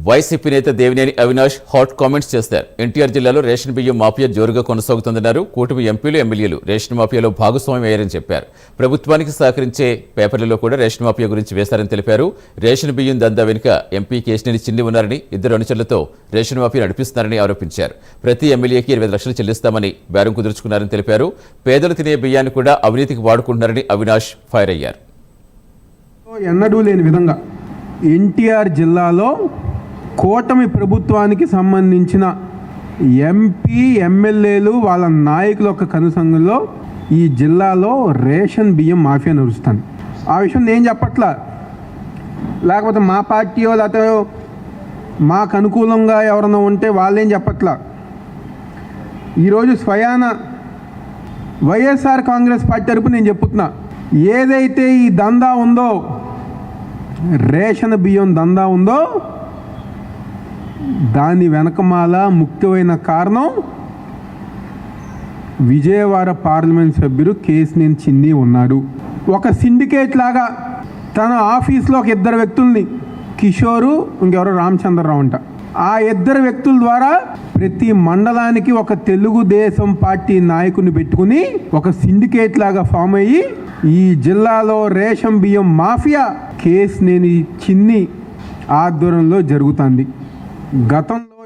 YCP నేత Devineni Avinash hot comments చేశారు. ఎన్టీఆర్ జిల్లాలో రేషన్ బియ్యం మాఫియా జోరుగా కొనసాగుతుందన్నారు. కూటమి ఎంపీలు ఎమ్మెల్యేలు రేషన్ మాఫియాలో భాగస్వామ్యం అయ్యారని చెప్పారు. ప్రభుత్వానికి సహకరించే పేపర్లలో కూడా రేషన్ మాఫియా గురించి వేశారని తెలిపారు. రేషన్ బియ్యం దందా వెనుక ఎంపీ కేశినేని చిన్ని ఉన్నారని, ఇద్దరు అనుచరులతో రేషన్ మాఫియా నడిపిస్తున్నారని ఆరోపించారు. ప్రతి ఎమ్మెల్యేకి 20 లక్షలు చెల్లిస్తామని బేరం కుదుర్చుకున్నారని తెలిపారు. పేదలు తినే బియ్యాన్ని కూడా అవినీతికి వాడుకుంటున్నారని అవినాష్ ఫైర్ అయ్యారు. ఎన్నడూ లేని విధంగా ఎన్టీఆర్ జిల్లాలో కూటమి ప్రభుత్వానికి సంబంధించిన ఎంపీ ఎమ్మెల్యేలు వాళ్ళ నాయకుల యొక్క కనుసంగంలో ఈ జిల్లాలో రేషన్ బియ్యం మాఫియా నడుస్తుంది. ఆ విషయం నేను చెప్పట్లా, లేకపోతే మా పార్టీయో లేకపోతే మాకు అనుకూలంగా ఎవరైనా ఉంటే వాళ్ళేం చెప్పట్లా. ఈరోజు స్వయాన వైఎస్ఆర్ కాంగ్రెస్ పార్టీ తరపు నేను చెప్తున్నా, ఏదైతే ఈ దందా ఉందో, రేషన్ బియ్యం దందా ఉందో, దాని వెనకమాల ముఖ్యమైన కారణం విజయవాడ పార్లమెంట్ సభ్యుడు కేశినేని చిన్ని ఉన్నాడు. ఒక సిండికేట్ లాగా తన ఆఫీస్లో ఒక 2 వ్యక్తుల్ని, కిషోరు ఇంకెవరో రామచంద్రరావు అంట, ఆ 2 వ్యక్తుల ద్వారా ప్రతి మండలానికి ఒక తెలుగుదేశం పార్టీ నాయకుని పెట్టుకుని ఒక సిండికేట్ లాగా ఫామ్ అయ్యి ఈ జిల్లాలో రేషన్ బియ్యం మాఫియా కేశినేని చిన్ని ఆధ్వర్యంలో జరుగుతుంది. గతంలో